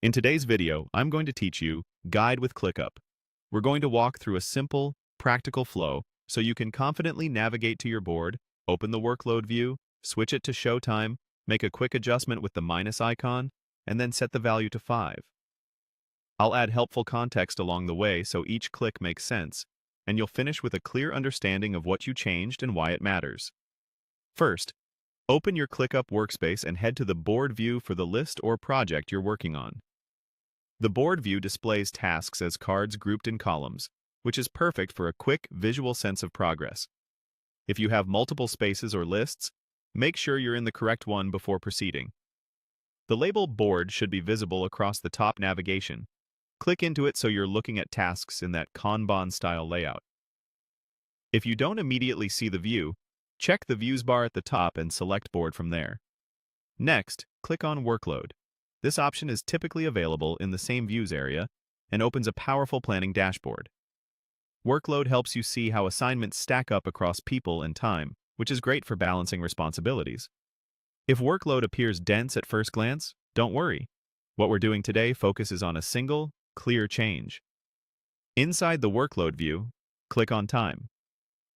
In today's video, I'm going to teach you Guide with ClickUp. We're going to walk through a simple, practical flow so you can confidently navigate to your board, open the workload view, switch it to show time, make a quick adjustment with the minus icon, and then set the value to 5. I'll add helpful context along the way so each click makes sense, and you'll finish with a clear understanding of what you changed and why it matters. First, open your ClickUp workspace and head to the board view for the list or project you're working on. The board view displays tasks as cards grouped in columns, which is perfect for a quick, visual sense of progress. If you have multiple spaces or lists, make sure you're in the correct one before proceeding. The label Board should be visible across the top navigation. Click into it so you're looking at tasks in that Kanban-style layout. If you don't immediately see the view, check the Views bar at the top and select Board from there. Next, click on Workload. This option is typically available in the same Views area and opens a powerful planning dashboard. Workload helps you see how assignments stack up across people and time, which is great for balancing responsibilities. If workload appears dense at first glance, don't worry. What we're doing today focuses on a single, clear change. Inside the Workload view, click on Time.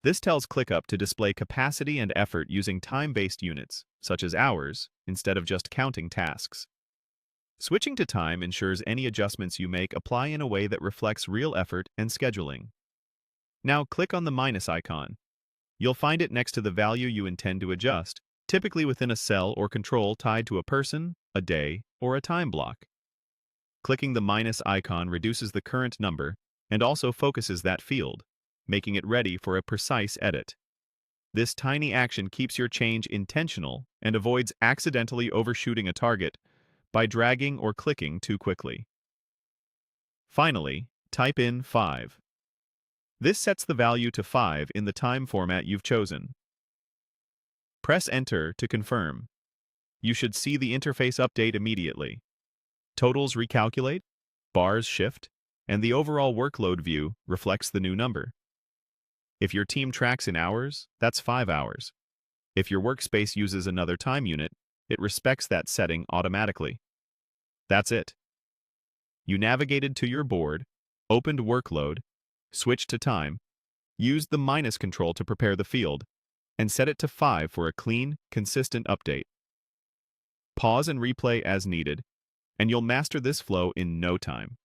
This tells ClickUp to display capacity and effort using time-based units, such as hours, instead of just counting tasks. Switching to time ensures any adjustments you make apply in a way that reflects real effort and scheduling. Now click on the minus icon. You'll find it next to the value you intend to adjust, typically within a cell or control tied to a person, a day, or a time block. Clicking the minus icon reduces the current number and also focuses that field, making it ready for a precise edit. This tiny action keeps your change intentional and avoids accidentally overshooting a target by dragging or clicking too quickly. Finally, type in 5. This sets the value to 5 in the time format you've chosen. Press Enter to confirm. You should see the interface update immediately. Totals recalculate, bars shift, and the overall workload view reflects the new number. If your team tracks in hours, that's 5 hours. If your workspace uses another time unit, it respects that setting automatically. That's it. You navigated to your board, opened workload, switched to time, used the minus control to prepare the field, and set it to 5 for a clean, consistent update. Pause and replay as needed, and you'll master this flow in no time.